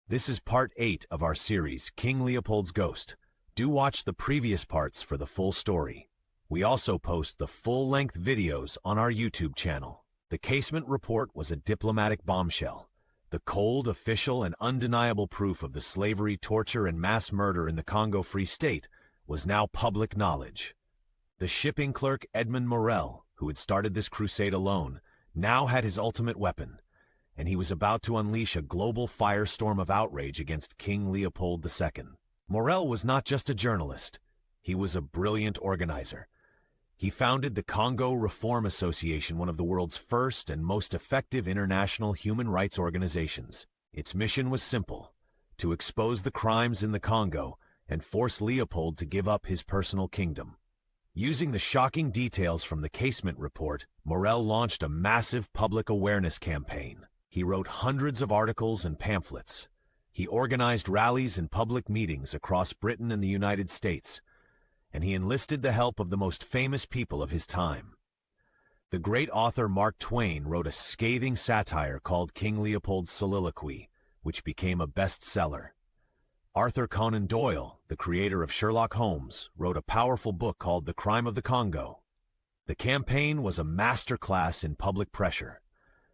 This is part 8 of our series, King Leopold's Ghost. Do watch the previous parts for the full story. We also post the full-length videos on our YouTube channel. The Casement Report was a diplomatic bombshell. The cold, official, and undeniable proof of the slavery, torture, and mass murder in the Congo Free State was now public knowledge. The shipping clerk Edmund Morel, who had started this crusade alone, now had his ultimate weapon, and he was about to unleash a global firestorm of outrage against King Leopold II. Morel was not just a journalist. He was a brilliant organizer. He founded the Congo Reform Association, one of the world's first and most effective international human rights organizations. Its mission was simple: to expose the crimes in the Congo and force Leopold to give up his personal kingdom. Using the shocking details from the Casement Report, Morel launched a massive public awareness campaign. He wrote hundreds of articles and pamphlets. He organized rallies and public meetings across Britain and the United States, and he enlisted the help of the most famous people of his time. The great author Mark Twain wrote a scathing satire called King Leopold's Soliloquy, which became a bestseller. Arthur Conan Doyle, the creator of Sherlock Holmes, wrote a powerful book called The Crime of the Congo. The campaign was a masterclass in public pressure.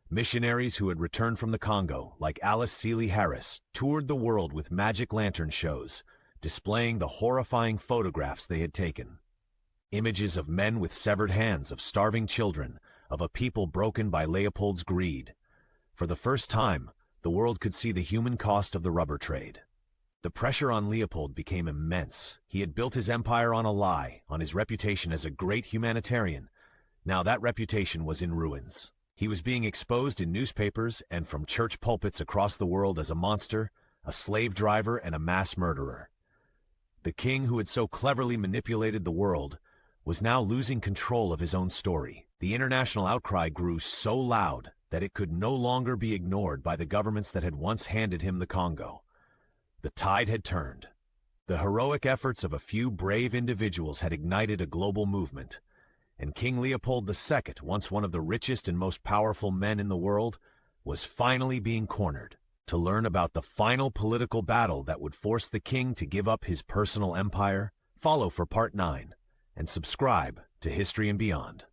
Missionaries who had returned from the Congo, like Alice Seeley Harris, toured the world with magic lantern shows, displaying the horrifying photographs they had taken. Images of men with severed hands, of starving children, of a people broken by Leopold's greed. For the first time, the world could see the human cost of the rubber trade. The pressure on Leopold became immense. He had built his empire on a lie, on his reputation as a great humanitarian. Now that reputation was in ruins. He was being exposed in newspapers and from church pulpits across the world as a monster, a slave driver, and a mass murderer. The king who had so cleverly manipulated the world was now losing control of his own story. The international outcry grew so loud that it could no longer be ignored by the governments that had once handed him the Congo. The tide had turned. The heroic efforts of a few brave individuals had ignited a global movement, and King Leopold II, once one of the richest and most powerful men in the world, was finally being cornered. To learn about the final political battle that would force the king to give up his personal empire, follow for Part 9, and subscribe to History and Beyond.